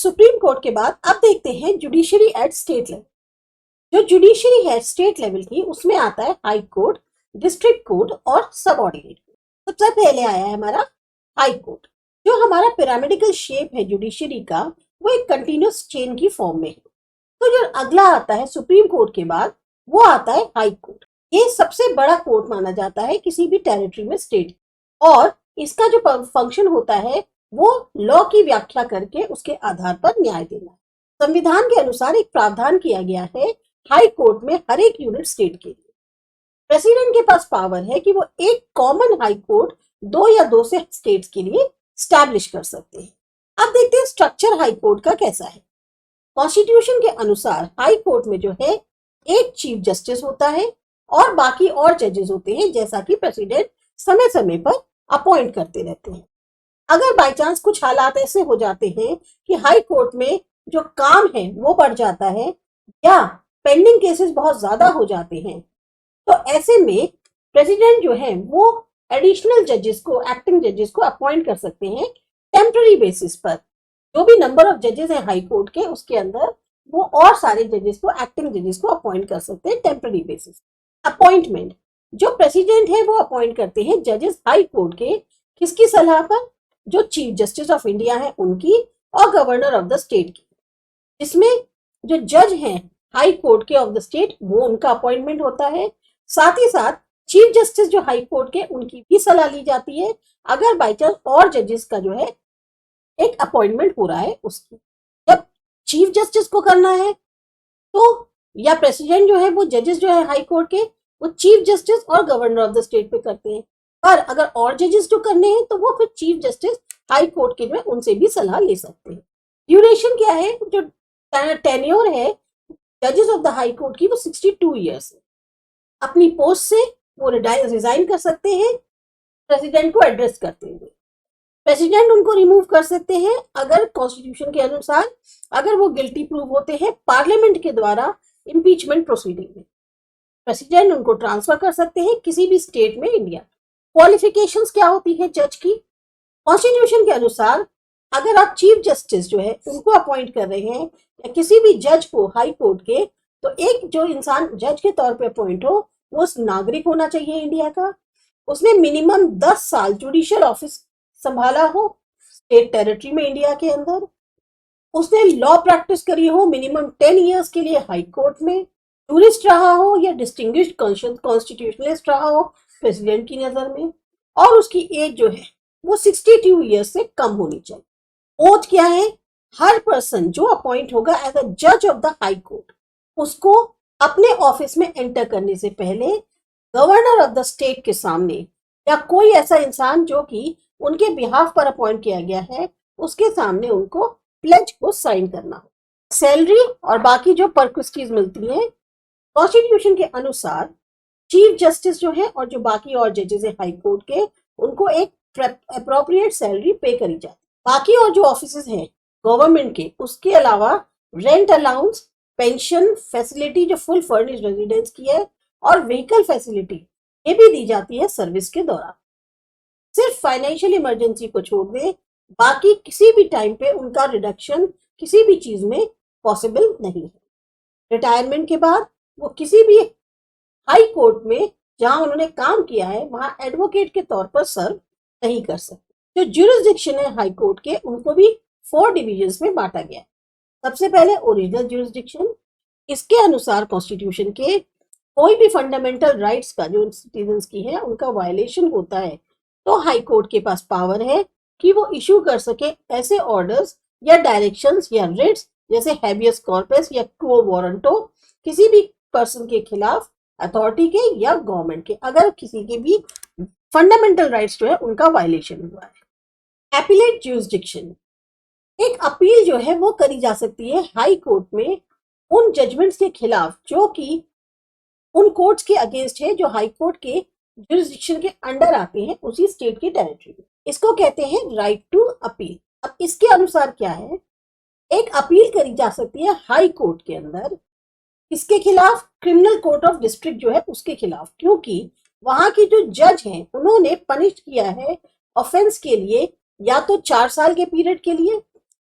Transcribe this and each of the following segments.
Supreme court के बाद अब देखते हैं जुडिशरी एट स्टेट लेवल। जो जुडिशरी है स्टेट लेवल की, उसमें आता है हाई कोर्ट, डिस्ट्रिक्ट कोर्ट और सबऑर्डिनेट कोर्ट। सबसे पहले आया है हमारा हाई कोर्ट। जो हमारा पिरामिडिकल शेप है जुडिशरी का, वो एक कंटिन्यूस चेन की फॉर्म में है। तो जो अगला आता है सुप्रीम कोर्ट के बाद, वो आता है हाई कोर्ट। ये सबसे बड़ा कोर्ट माना जाता है किसी भी टेरिटरी में, स्टेट, और इसका जो फंक्शन होता है वो लॉ की व्याख्या करके उसके आधार पर न्याय देना। संविधान के अनुसार एक प्रावधान किया गया है हाई कोर्ट में हर एक यूनिट स्टेट के लिए। प्रेसिडेंट के पास पावर है कि वो एक कॉमन हाई कोर्ट 2 या 2 से स्टेट्स के लिए स्टैब्लिश कर सकते हैं। अब देखते हैं स्ट्रक्चर हाई कोर्ट का कैसा है। कॉन्स्टिट्यूशन के अनुसार हाई कोर्ट में जो है एक चीफ जस्टिस होता है और बाकी और जजेस होते हैं, जैसा कि प्रेसिडेंट समय समय पर अपॉइंट करते रहते हैं। अगर बाय चांस कुछ हालात ऐसे हो जाते हैं कि हाई कोर्ट में जो काम है वो बढ़ जाता है या पेंडिंग केसेस बहुत ज्यादा हो जाते हैं, तो ऐसे में प्रेसिडेंट जो है वो एडिशनल जजेस को, एक्टिंग जजेस को अपॉइंट कर सकते हैं टेम्पररी बेसिस पर। जो भी नंबर ऑफ जजेस है हाई कोर्ट के, उसके अंदर वो और सारे जजेस को, एक्टिंग जजेस को अपॉइंट कर सकते हैं टेम्पररी बेसिस। अपॉइंटमेंट जो प्रेसिडेंट है वो अपॉइंट करते हैं जजेस हाई कोर्ट के, किसकी सलाह पर? जो चीफ जस्टिस ऑफ इंडिया है उनकी और गवर्नर ऑफ द स्टेट की। जिसमें जो जज हैं हाई कोर्ट के ऑफ द स्टेट, वो उनका अपॉइंटमेंट होता है। साथ ही साथ चीफ जस्टिस जो हाई कोर्ट के, उनकी भी सलाह ली जाती है अगर बाई चांस और जजेस का जो है एक अपॉइंटमेंट हो रहा है उसकी। जब चीफ जस्टिस को करना है तो या प्रेसिडेंट जो है वो जजेस जो है हाई कोर्ट के, वो चीफ जस्टिस और गवर्नर ऑफ द स्टेट पे करते हैं। पर अगर और जजेस जो करने हैं तो वो फिर चीफ जस्टिस हाई कोर्ट के जो है उनसे भी सलाह ले सकते हैं। ड्यूरेशन क्या है? जो टेन्योर है जजेस ऑफ द हाई कोर्ट की, वो 62 ईयर्स है। अपनी पोस्ट से वो रिजाइन कर सकते हैं प्रेसिडेंट को एड्रेस करते हुए। प्रेसिडेंट उनको रिमूव कर सकते हैं अगर कॉन्स्टिट्यूशन के अनुसार, अगर वो गिल्टी प्रूव होते हैं पार्लियामेंट के द्वारा इम्पीचमेंट प्रोसीडिंग में। प्रेसिडेंट उनको ट्रांसफर कर सकते हैं किसी भी स्टेट में इंडिया। क्वालिफिकेशंस क्या होती है जज की? कॉन्स्टिट्यूशन के अनुसार अगर आप चीफ जस्टिस जो है उनको अपॉइंट कर रहे हैं या किसी भी जज को हाई कोर्ट के, तो एक जो इंसान जज के तौर पे अपॉइंट हो वो नागरिक होना चाहिए इंडिया का। उसने मिनिमम 10 साल जुडिशियल ऑफिस संभाला हो स्टेट टेरिटरी में इंडिया के अंदर। उसने लॉ प्रैक्टिस करी हो मिनिमम 10 इयर्स के लिए हाई कोर्ट में। टूरिस्ट रहा हो या डिस्टिंग्विश्ड कॉन्स्टिट्यूशनलिस्ट रहा हो प्रेसिडेंट की नजर में। और उसकी एज जो है वो 62 ईयर्स से कम होनी चाहिए। ओथ क्या है? हर पर्सन जो अपॉइंट होगा एज अ जज ऑफ द हाई कोर्ट, उसको अपने ऑफिस में एंटर करने से पहले गवर्नर ऑफ द स्टेट के सामने या कोई ऐसा इंसान जो कि उनके बिहाफ पर अपॉइंट किया गया है, उसके सामने उनको प्लेज को साइन करना हो। सैलरी और बाकी जो परक्विस्टीज मिलती हैं कॉन्स्टिट्यूशन के अनुसार, चीफ जस्टिस जो है और जो बाकी और जजेस है हाई कोर्ट के, उनको एक अप्रोप्रिएट सैलरी पे करी जाती है। बाकी और जो ऑफिसेज हैं गवर्नमेंट के, उसके अलावा रेंट अलाउंस, पेंशन फैसिलिटी जो फुल फर्निश्ड रेजिडेंस की है, और व्हीकल फैसिलिटी ये भी दी जाती है सर्विस के दौरान। सिर्फ फाइनेंशियल इमरजेंसी को छोड़ दे, बाकी किसी भी टाइम पे उनका रिडक्शन किसी भी चीज में पॉसिबल नहीं है। रिटायरमेंट के बाद वो किसी भी हाई कोर्ट में जहां उन्होंने काम किया है वहां एडवोकेट के तौर पर सर्व नहीं कर सकते। जो ज्यूरिसडिक्शन है हाई कोर्ट के, उनको भी 4 डिविजन्स में बांटा गया है। सबसे पहले ओरिजिनल ज्यूरिसडिक्शन। इसके अनुसार कॉन्स्टिट्यूशन के कोई भी फंडामेंटल राइट्स का जो सिटीजन्स की है उनका वायलेशन होता है तो हाई कोर्ट के पास पावर है कि वो इशू कर सके ऐसे ऑर्डर्स या डायरेक्शंस या रिट्स, जैसे हैबियस कॉर्पस या क्वो वारंटो, किसी भी पर्सन के खिलाफ, अथॉरिटी के या गवर्नमेंट के, अगर किसी के भी फंडामेंटल राइट्स जो है उनका वायलेशन हुआ है। एपीलेट ज्यूरिसडिक्शन, एक अपील जो है वो करी जा सकती है हाई कोर्ट में उन जजमेंट्स के खिलाफ जो कि उन कोर्ट्स के अगेंस्ट है जो हाई कोर्ट के ज्यूरिसडिक्शन के अंडर आते हैं उसी स्टेट की टेरिटरी में। इसको कहते हैं राइट टू अपील। अब इसके अनुसार क्या है? एक अपील करी जा सकती है हाई कोर्ट के अंदर, इसके खिलाफ? क्रिमिनल कोर्ट ऑफ डिस्ट्रिक्ट जो है उसके खिलाफ, क्योंकि वहां की जो जज हैं उन्होंने पनिश किया है ऑफेंस के लिए या तो 4 साल के पीरियड के लिए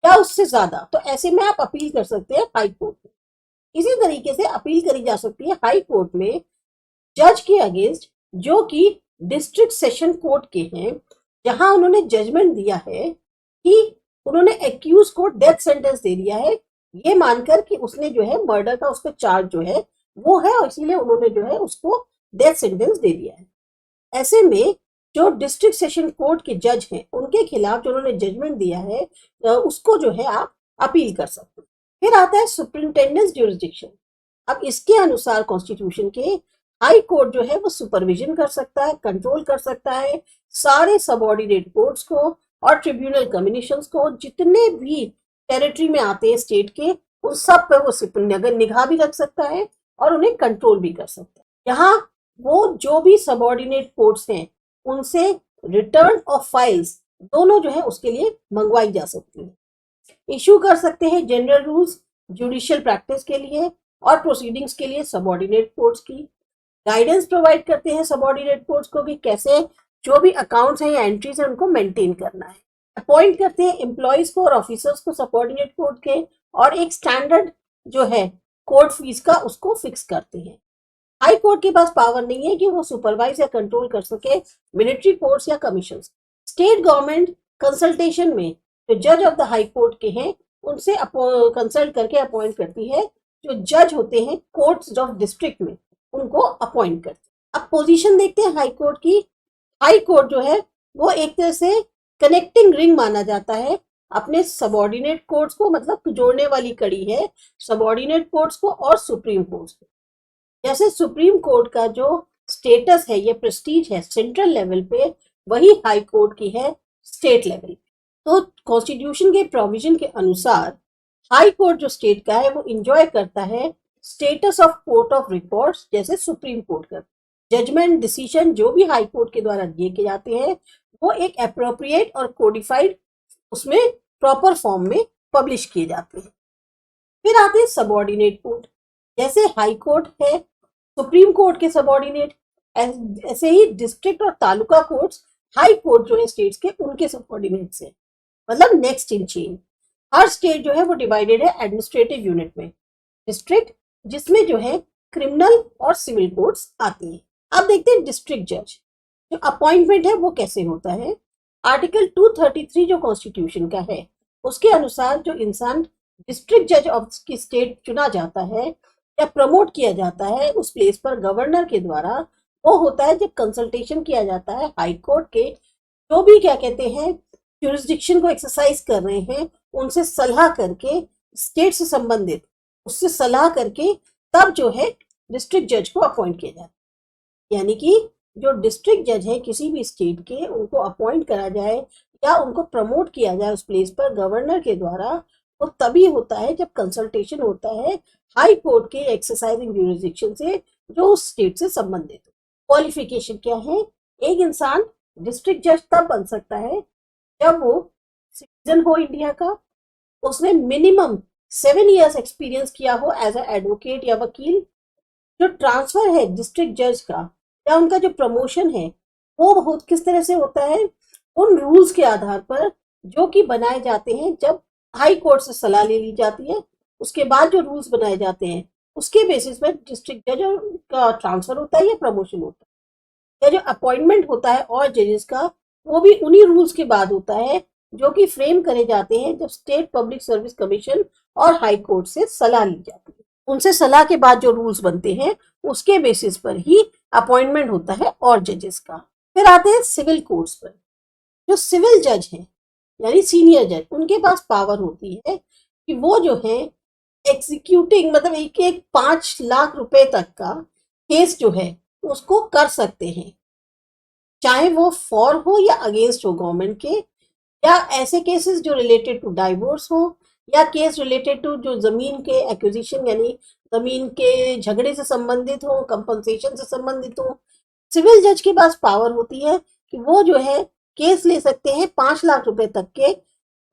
या उससे ज्यादा, तो ऐसे में आप अपील कर सकते हैं हाई कोर्ट में। इसी तरीके से अपील करी जा सकती है हाई कोर्ट में जज के अगेंस्ट जो कि डिस्ट्रिक्ट सेशन कोर्ट के हैं, जहां उन्होंने जजमेंट दिया है कि उन्होंने एक्यूज को डेथ सेंटेंस दे दिया है, ये मानकर कि उसने जो है मर्डर का उसका चार्ज जो है वो है, और इसीलिए उन्होंने जो है उसको डेथ सेंटेंस दे दिया है। ऐसे में जो डिस्ट्रिक्ट सेशन कोर्ट के जज हैं उनके खिलाफ जो उन्होंने जजमेंट दिया है उसको जो है आप अपील कर सकते हैं। फिर आता है सुपरिंटेंडेंस ज्यूरिसडिक्शन। अब इसके अनुसार कॉन्स्टिट्यूशन के हाई कोर्ट जो है वो सुपरविजन कर सकता है, कंट्रोल कर सकता है सारे सबऑर्डिनेट कोर्ट्स को और ट्रिब्यूनल कम्युनिशंस को, जितने भी टेरिटरी में आते हैं स्टेट के, उन सब पर वो निगाह भी रख सकता है और उन्हें कंट्रोल भी कर सकता है। यहाँ वो जो भी सबऑर्डिनेट कोर्ट्स हैं उनसे रिटर्न ऑफ फाइल्स दोनों जो है उसके लिए मंगवाई जा सकती है। इशू कर सकते हैं जनरल रूल्स जुडिशियल प्रैक्टिस के लिए और प्रोसीडिंग्स के लिए सबऑर्डिनेट कोर्ट्स की। गाइडेंस प्रोवाइड करते हैं सबऑर्डिनेट कोर्ट्स को कि कैसे जो भी अकाउंट्स हैं या एंट्रीज हैं उनको मेंटेन करना है। अपॉइंट करते हैं एम्प्लॉयज को और ऑफिसर्स को सबऑर्डिनेट कोर्ट के, और एक स्टैंडर्ड जो है कोर्ट फीस का उसको फिक्स करते हैं। हाई कोर्ट के पास पावर नहीं है कि वो सुपरवाइज या कंट्रोल कर सके मिलिट्री कोर्ट्स या कमीशन। स्टेट गवर्नमेंट कंसल्टेशन में जो जज ऑफ द हाई कोर्ट के हैं उनसे कंसल्ट करके अपॉइंट करती है। जो जज होते हैं कोर्ट्स ऑफ डिस्ट्रिक्ट में उनको अपॉइंट करते हैं। अब पोजीशन देखते हैं हाई कोर्ट की। हाई कोर्ट जो है वो एक तरह से कनेक्टिंग रिंग माना जाता है अपने सबऑर्डिनेट कोर्ट्स को, मतलब जोड़ने वाली कड़ी है सबऑर्डिनेट कोर्ट्स को और सुप्रीम कोर्ट्स को। जैसे सुप्रीम कोर्ट का जो स्टेटस है, ये प्रेस्टीज है सेंट्रल लेवल पे, वही हाई कोर्ट की है स्टेट लेवल पे। तो कॉन्स्टिट्यूशन के प्रोविजन के अनुसार हाई कोर्ट जो स्टेट का है वो इंजॉय करता है status of court of records, जैसे सुप्रीम कोर्ट का। जजमेंट डिसीजन जो भी हाई कोर्ट के द्वारा दिए जाते हैं वो एक अप्रोप्रिएट और कोडिफाइड उसमें प्रॉपर फॉर्म में पब्लिश किए जाते हैं। फिर आते हैं सबऑर्डिनेट कोर्ट। जैसे हाई कोर्ट है सुप्रीम कोर्ट के सबऑर्डिनेट, ऐसे ही डिस्ट्रिक्ट और तालुका कोर्ट्स हाई कोर्ट जो है स्टेट्स के उनके सबऑर्डिनेट से, मतलब next in chain. Her state जो है वो डिवाइडेड है एडमिनिस्ट्रेटिव यूनिट में। डिस्ट्रिक्ट जिसमें जो है क्रिमिनल और सिविल कोर्ट्स आती हैं। अब देखते हैं डिस्ट्रिक्ट जज जो अपॉइंटमेंट है वो कैसे होता है। आर्टिकल 233 जो कॉन्स्टिट्यूशन का है उसके अनुसार जो इंसान डिस्ट्रिक्ट जज ऑफ की स्टेट चुना जाता है या प्रमोट किया जाता है उस प्लेस पर गवर्नर के द्वारा, वो होता है जब कंसल्टेशन किया जाता है हाई कोर्ट के जो भी क्या कहते हैं ज्यूरिसडिक्शन को एक्सरसाइज कर रहे हैं उनसे सलाह करके, स्टेट से संबंधित उससे सलाह करके तब जो है डिस्ट्रिक्ट जज को अपॉइंट किया जाता है। यानी कि जो डिस्ट्रिक्ट जज है किसी भी स्टेट के उनको अपॉइंट करा जाए या उनको प्रमोट किया जाए उस प्लेस पर गवर्नर के द्वारा, वो तभी होता है जब कंसल्टेशन होता है हाई कोर्ट के एक्सरसाइजिंग ज्यूरिसडिक्शन से जो उस स्टेट से संबंधित। क्वालिफिकेशन क्या है? एक इंसान डिस्ट्रिक्ट जज तब बन सकता है जब वो सिटीजन हो इंडिया का, उसने मिनिमम 7 years एक्सपीरियंस किया हो एज अ एडवोकेट या वकील। जो ट्रांसफर है डिस्ट्रिक्ट जज का या उनका जो प्रमोशन है वो किस तरह से होता है, उन रूल्स के आधार पर जो कि बनाए जाते हैं जब हाई कोर्ट से सलाह ले ली जाती है। उसके बाद जो रूल्स बनाए जाते हैं उसके बेसिस पर डिस्ट्रिक्ट जज का ट्रांसफर होता है या प्रमोशन होता है। या जो अपॉइंटमेंट होता है और जजेस का वो भी उन्हीं रूल्स के बाद होता है जो कि फ्रेम करे जाते हैं जब स्टेट पब्लिक सर्विस कमीशन और हाई कोर्ट से सलाह ली जाती है। उनसे सलाह के बाद जो रूल्स बनते हैं उसके बेसिस पर ही अपॉइंटमेंट होता है और जजेस का। फिर आते हैं सिविल कोर्ट्स पर। जो सिविल जज हैं यानी सीनियर जज, उनके पास पावर होती है कि वो जो है एग्जीक्यूटिंग, मतलब एक 5 लाख रुपए तक का केस जो है उसको कर सकते हैं, चाहे वो फॉर हो या अगेंस्ट हो गवर्नमेंट के, या ऐसे केसेस जो रिलेटेड टू डाइवोर्स हो या केस रिलेटेड टू जो जमीन के एक्विजिशन यानी जमीन के झगड़े से संबंधित हो, कंपनसेशन से संबंधित हो। सिविल जज के पास पावर होती है कि वो जो है केस ले सकते हैं 5 लाख रुपए तक के,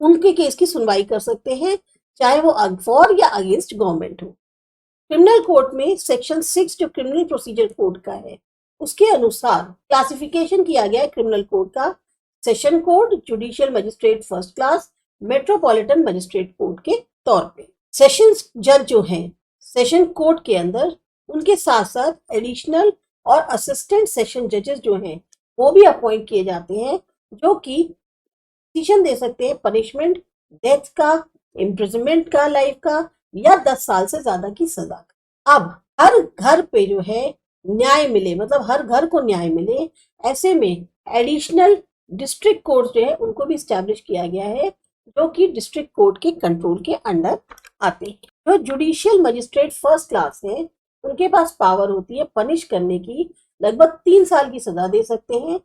उनके केस की सुनवाई कर सकते हैं चाहे वो फॉर या अगेंस्ट गवर्नमेंट हो। क्रिमिनल कोर्ट में सेक्शन 6 जो क्रिमिनल प्रोसीजर कोड का है उसके अनुसार क्लासिफिकेशन किया गया है क्रिमिनल कोड का। Session code judicial magistrate first class, metropolitan magistrate court के तौर पे। सेशंस जज जो हैं सेशन कोर्ट के अंदर, उनके साथ साथ एडिशनल और असिस्टेंट सेशन जजेस जो हैं वो भी अपॉइंट किए जाते हैं, जो कि डिसीजन दे सकते हैं पनिशमेंट, डेथ का, इम्प्रिजनमेंट का लाइफ का, या 10 साल से ज्यादा की सजा का। अब हर घर पे जो है न्याय मिले, मतलब हर घर को न्याय मिले, ऐसे में एडिशनल डिस्ट्रिक्ट कोर्ट जो है उनको भी स्टैब्लिश किया गया है, जो कि डिस्ट्रिक्ट कोर्ट के कंट्रोल के अंडर आते हैं। जो जुडिशियल मजिस्ट्रेट फर्स्ट क्लास है, उनके पास पावर होती है पनिश करने की, लगभग 3 साल की सजा दे सकते हैं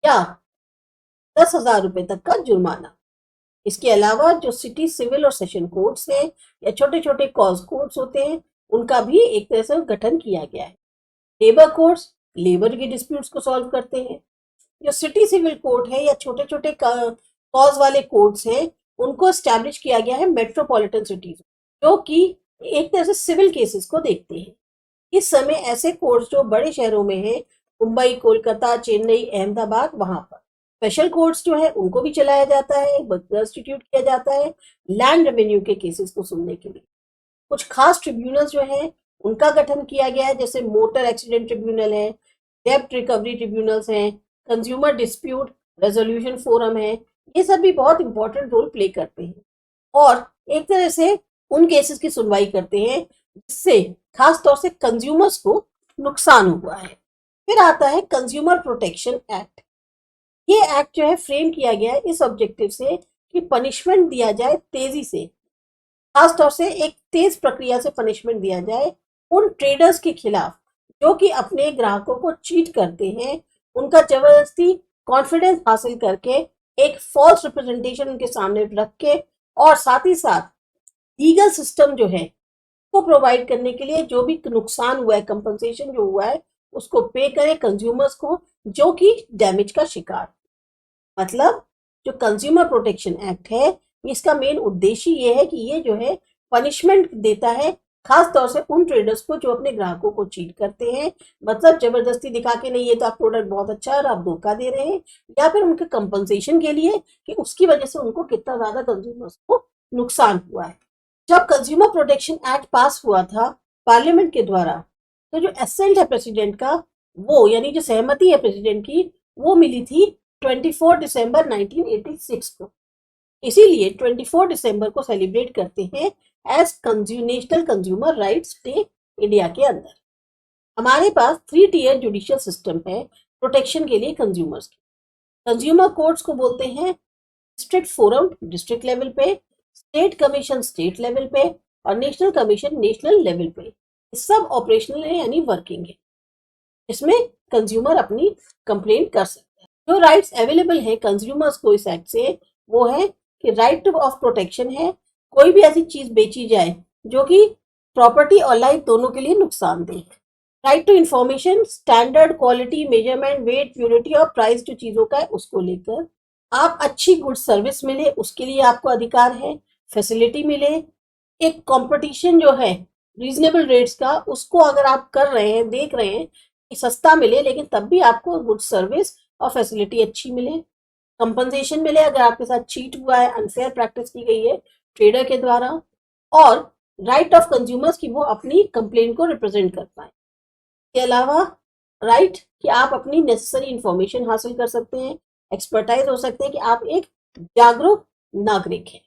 या 10,000 रुपए तक का जुर्माना। इसके अलावा जो सिटी सिविल और सेशन कोर्ट्स हैं या छोटे छोटे कॉज कोर्ट्स होते हैं, उनका भी एक तरह से गठन किया गया है। लेबर कोर्ट्स लेबर के डिस्प्यूट्स को सॉल्व करते हैं। जो सिटी सिविल कोर्ट है या छोटे छोटे कॉज वाले कोर्ट्स हैं, उनको स्टैब्लिश किया गया है मेट्रोपॉलिटन सिटीज, जो कि एक तरह से सिविल केसेस को देखते हैं। इस समय ऐसे कोर्ट्स जो बड़े शहरों में हैं, मुंबई, कोलकाता, चेन्नई, अहमदाबाद, वहां पर स्पेशल कोर्ट्स जो है उनको भी चलाया जाता है, इंस्टीट्यूट किया जाता है लैंड रेवेन्यू के केसेस को सुनने के लिए। कुछ खास ट्रिब्यूनल्स जो हैं उनका गठन किया गया है, जैसे मोटर एक्सीडेंट ट्रिब्यूनल है, डेब्ट रिकवरी ट्रिब्यूनल्स हैं, कंज्यूमर डिस्प्यूट रेजोल्यूशन फोरम है। ये सब भी बहुत इंपॉर्टेंट रोल प्ले करते हैं और एक तरह से उन केसेस की सुनवाई करते हैं जिससे खास तौर से कंज्यूमर्स को नुकसान हुआ है। फिर आता है कंज्यूमर प्रोटेक्शन एक्ट। ये एक्ट जो है फ्रेम किया गया है इस ऑब्जेक्टिव से कि पनिशमेंट दिया जाए तेजी से, खास तौर से एक तेज प्रक्रिया से पनिशमेंट दिया जाए उन ट्रेडर्स के खिलाफ जो कि अपने ग्राहकों को चीट करते हैं, उनका जबरदस्ती कॉन्फिडेंस हासिल करके एक फॉल्स रिप्रेजेंटेशन उनके सामने रख के, और साथ ही साथ लीगल सिस्टम जो है को प्रोवाइड करने के लिए जो भी नुकसान हुआ है, कंपनसेशन जो हुआ है, उसको पे करे कंज्यूमर्स को जो कि डैमेज का शिकार। मतलब जो कंज्यूमर प्रोटेक्शन एक्ट है, इसका मेन उद्देश्य ये है कि ये जो है पनिशमेंट देता है खास तौर से उन ट्रेडर्स को जो अपने ग्राहकों को चीट करते हैं, मतलब जबरदस्ती दिखा के नहीं ये तो आप प्रोडक्ट बहुत अच्छा है और आप धोखा दे रहे हैं, या फिर उनके कंपनसेशन के लिए कि उसकी वजह से उनको कितना ज्यादा कंज्यूमर्स को नुकसान हुआ है। जब कंज्यूमर प्रोटेक्शन एक्ट पास हुआ था पार्लियामेंट के द्वारा, तो जो एसेंट है प्रेसिडेंट का, वो यानी जो सहमति है प्रेसिडेंट की, वो मिली थी 24 दिसंबर 1986 को। इसीलिए 24 दिसंबर को सेलिब्रेट करते हैं as national consumer rights day India के अंदर। हमारे पास 3 टियर जुडिशियल सिस्टम है प्रोटेक्शन के लिए कंज्यूमर्स की। कंज्यूमर कोर्ट्स को बोलते हैं डिस्ट्रिक्ट फोरम डिस्ट्रिक्ट लेवल पे, स्टेट कमीशन स्टेट लेवल पे, और नेशनल कमीशन नेशनल लेवल पे। सब ऑपरेशनल है यानी वर्किंग है, इसमें कंज्यूमर अपनी कंप्लेंट कर सकते हैं। जो राइट्स अवेलेबल है कंज्यूमर्स को इस एक्ट से, वो है कि राइट ऑफ प्रोटेक्शन है, कोई भी ऐसी चीज बेची जाए जो कि प्रॉपर्टी और लाइफ दोनों के लिए नुकसानदेह है। Right to information, standard, quality, measurement, weight, purity और प्राइस जो चीजों का है उसको लेकर। आप अच्छी गुड सर्विस मिले उसके लिए आपको अधिकार है, फैसिलिटी मिले, एक कंपटीशन जो है रीजनेबल रेट्स का, उसको अगर आप कर रहे हैं, देख रहे हैं कि सस्ता मिले लेकिन तब भी आपको गुड सर्विस और फैसिलिटी अच्छी मिले, कंपनसेशन मिले अगर आपके साथ चीट हुआ है, अनफेयर प्रैक्टिस की गई है ट्रेडर के द्वारा, और राइट ऑफ कंज्यूमर्स की वो अपनी कंप्लेंट को रिप्रेजेंट कर पाए। इसके अलावा राइट कि आप अपनी नेसेसरी इंफॉर्मेशन हासिल कर सकते हैं, एक्सपर्टाइज हो सकते हैं कि आप एक जागरूक नागरिक हैं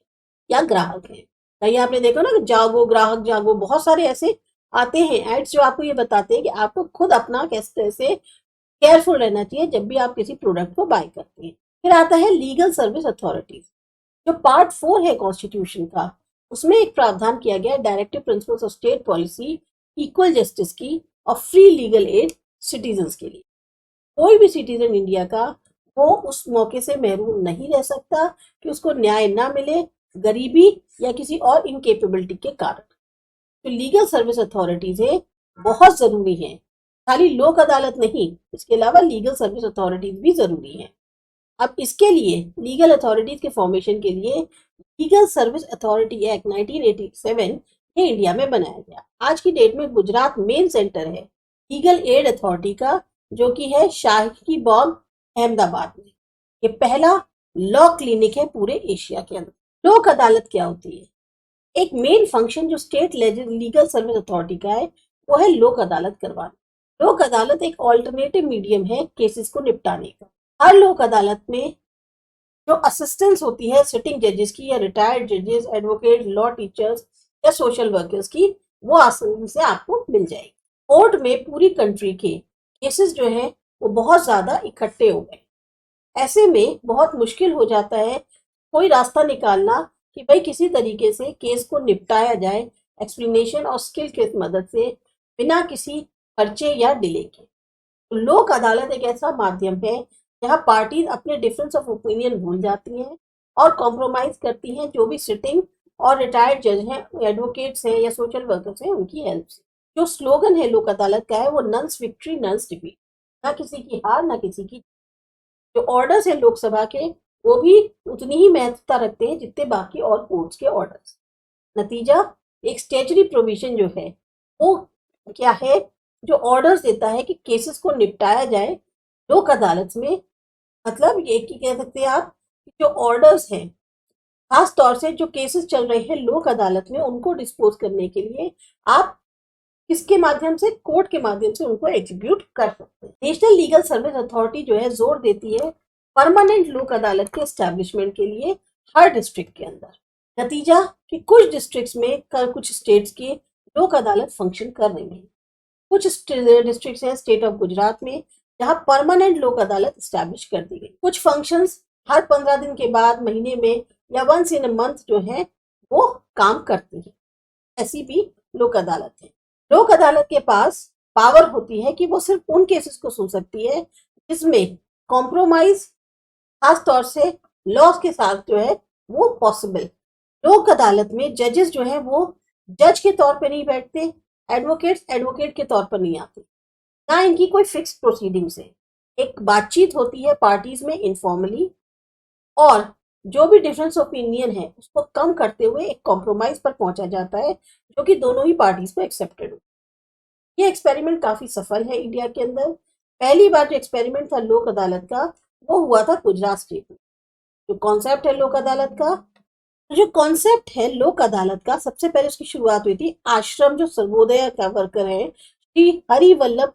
या ग्राहक हैं। कहीं आपने देखा ना कि जागो ग्राहक जागो, बहुत सारे ऐसे आते हैं एड्स जो आपको ये बताते हैं कि आपको खुद अपना किस तरह से केयरफुल रहना चाहिए जब भी आप किसी प्रोडक्ट को बाय करते हैं। फिर आता है लीगल सर्विस अथॉरिटीज। जो पार्ट 4 है कॉन्स्टिट्यूशन का, उसमें एक प्रावधान किया गया है directive principles of state policy, equal justice की और फ्री लीगल एड सिटीजन के लिए। कोई भी सिटीजन इंडिया का वो उस मौके से महरूम नहीं रह सकता कि उसको न्याय ना मिले गरीबी या किसी और इनकेपेबिलिटी के कारण। तो लीगल सर्विस अथॉरिटीज है बहुत जरूरी है, खाली लोक अदालत नहीं, इसके अलावा लीगल सर्विस अथॉरिटीज भी जरूरी है। अब इसके लिए लीगल अथॉरिटीज के फॉर्मेशन के लिए लीगल सर्विस अथॉरिटी एक्ट 1987 ये इंडिया में बनाया गया। आज की डेट में गुजरात मेन सेंटर है लीगल एड अथॉरिटी का, जो कि है शाही बाग अहमदाबाद में। ये पहला लॉ क्लिनिक है पूरे एशिया के अंदर। लोक अदालत क्या होती है? एक मेन फंक्शन जो स्टेट लीगल सर्विस अथॉरिटी का है वो है लोक अदालत करवाना। लोक अदालत एक ऑल्टरनेटिव मीडियम है केसेस को निपटाने का। हर लोक अदालत में जो असिस्टेंस होती है सिटिंग जजेस की या रिटायर्ड जजेस, एडवोकेट, लॉ टीचर्स या सोशल वर्कर्स की, वो आसानी से आपको मिल जाएगी। कोर्ट में पूरी कंट्री के केसेस जो है वो बहुत ज्यादा इकट्ठे हो गए। ऐसे में बहुत मुश्किल हो जाता है कोई रास्ता निकालना कि भाई किसी तरीके से केस को निपटाया जाए एक्सप्लेनेशन और स्किल की मदद से, बिना किसी खर्चे या डिले के। तो लोक अदालत एक ऐसा माध्यम है जहां पार्टीज अपने डिफरेंस ऑफ ओपिनियन भूल जाती हैं और कॉम्प्रोमाइज करती हैं जो भी सिटिंग और रिटायर्ड जज हैं, एडवोकेट्स हैं या सोशल वर्कर्स हैं, उनकी हेल्प से। जो स्लोगन है लोक अदालत का है वो नन्स विक्ट्री नन्स डिफीट, ना किसी की हार ना किसी की। जो ऑर्डर्स है लोकसभा के वो भी उतनी ही महत्वता रखते हैं जितने बाकी और कोर्ट्स के ऑर्डर्स। नतीजा, एक स्टेचुरी प्रोविजन जो है वो क्या है, जो ऑर्डर्स देता है कि केसेस को निपटाया जाए लोक अदालत में। मतलब ये कि कह सकते हैं आप जो ऑर्डर्स हैं, खास तौर से जो केसेस चल रहे हैं लोक अदालत में उनको डिस्पोज करने के लिए आप किसके माध्यम से, कोर्ट के माध्यम से उनको एग्जीक्यूट कर सकते हैं। नेशनल लीगल सर्विस अथॉरिटी जो है जोर देती है परमानेंट लोक अदालत के एस्टेब्लिशमेंट के लिए हर डिस्ट्रिक्ट के अंदर। नतीजा कि कुछ डिस्ट्रिक्ट्स में कुछ स्टेट्स की लोक अदालत फंक्शन कर रही है। कुछ डिस्ट्रिक्ट्स हैं स्टेट ऑफ गुजरात में जहां परमानेंट लोक अदालत स्टैब्लिश कर दी गई। कुछ फंक्शंस हर 15 दिन के बाद, महीने में या वंस इन अ मंथ जो है वो काम करती है। ऐसी भी लोक अदालत है। लोक अदालत के पास पावर होती है कि वो सिर्फ उन केसेस को सुन सकती है जिसमें कॉम्प्रोमाइज खास तौर से लॉस के साथ जो है वो पॉसिबल। लोक अदालत में जजेस जो है वो जज के तौर पे नहीं बैठते, एडवोकेट्स एडवोकेट के तौर पर नहीं आते, ना इनकी कोई फिक्स प्रोसीडिंग्स है। एक बातचीत होती है पार्टीज में इनफॉर्मली, और जो भी डिफरेंस ओपिनियन है उसको कम करते हुए एक कॉम्प्रोमाइज पर पहुंचा जाता है जो कि दोनों ही पार्टीज को एक्सेप्टेड हो। ये एक्सपेरिमेंट काफी सफल है इंडिया के अंदर। पहली बार जो एक्सपेरिमेंट था लोक अदालत का वो हुआ था गुजरात स्टेट में। जो कॉन्सेप्ट है लोक अदालत का, तो जो कॉन्सेप्ट है लोक अदालत का, सबसे पहले उसकी शुरुआत हुई थी आश्रम जो सर्वोदय का वर्कर है श्री हरि वल्लभ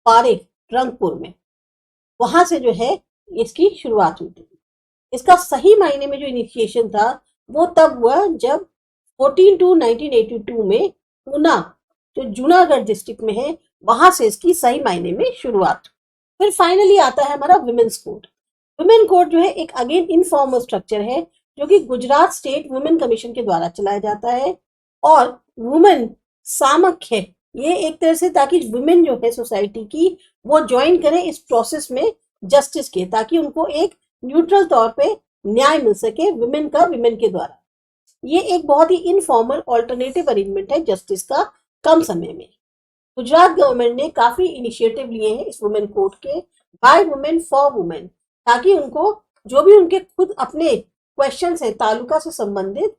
पारेख रंगपुर में, वहां से जो है इसकी शुरुआत हुई थी। इसका सही मायने में जो इनिशिएशन था वो तब हुआ जब 14/2/1982 में ऊना जो जूनागढ़ डिस्ट्रिक्ट में है वहां से इसकी सही मायने में शुरुआत। फिर फाइनली आता है हमारा वुमेन्स कोर्ट। वुमेन कोर्ट जो है एक अगेन इनफॉर्मल स्ट्रक्चर है जो कि गुजरात स्टेट वुमेन कमीशन के द्वारा चलाया जाता है। और वुमेन सामक है ये एक तरह से, ताकि वुमेन जो है सोसाइटी की वो ज्वाइन करें इस प्रोसेस में जस्टिस के, ताकि उनको एक न्यूट्रल तौर पे न्याय मिल सके वुमेन का वुमेन के द्वारा। ये एक बहुत ही इनफॉर्मल ऑल्टरनेटिव अरेंजमेंट है जस्टिस का कम समय में। गुजरात गवर्नमेंट ने काफी इनिशिएटिव लिए हैं इस वुमेन कोर्ट के, बाय वुमेन फॉर वुमेन, ताकि उनको जो भी उनके खुद अपने क्वेश्चंस है तालुका से संबंधित,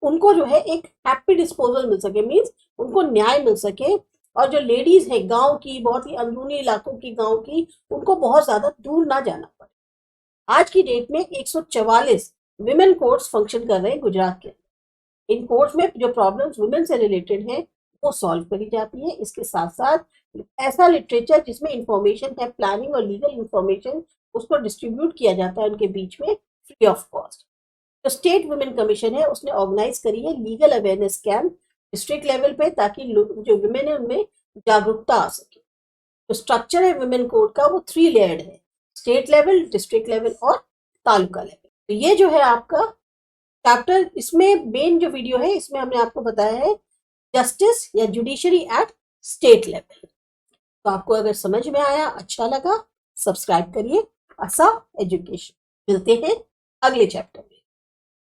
उनको जो है एक हैप्पी डिस्पोजल मिल सके, मीन्स उनको न्याय मिल सके। और जो लेडीज है गांव की, बहुत ही अंदरूनी इलाकों की गांव की, उनको बहुत ज्यादा दूर ना जाना पड़े। आज की डेट में 144 विमेन कोर्ट्स फंक्शन कर रहे हैं गुजरात के। इन कोर्ट्स में जो प्रॉब्लम्स वुमेन से रिलेटेड है वो सॉल्व करी जाती है। इसके साथ साथ ऐसा लिटरेचर जिसमें इंफॉर्मेशन है, प्लानिंग और लीगल इंफॉर्मेशन, उसको डिस्ट्रीब्यूट किया जाता है उनके बीच में फ्री ऑफ कॉस्ट। जो स्टेट वुमेन कमीशन है उसने ऑर्गेनाइज करी है legal awareness camp district level पे, ताकि जो वुमेन है उनमें जागरूकता आ सके। जो स्ट्रक्चर है वुमेन कोर्ट का वो 3 लेयर्ड है, स्टेट लेवल, डिस्ट्रिक्ट लेवल और तालुका लेवल। तो ये जो है आपका चैप्टर, इसमें मेन जो वीडियो है इसमें हमने आपको बताया है जस्टिस या जुडिशरी एट स्टेट लेवल। तो आपको अगर समझ में आया, अच्छा लगा, सब्सक्राइब करिए। आसा एजुकेशन। मिलते हैं अगले चैप्टर में।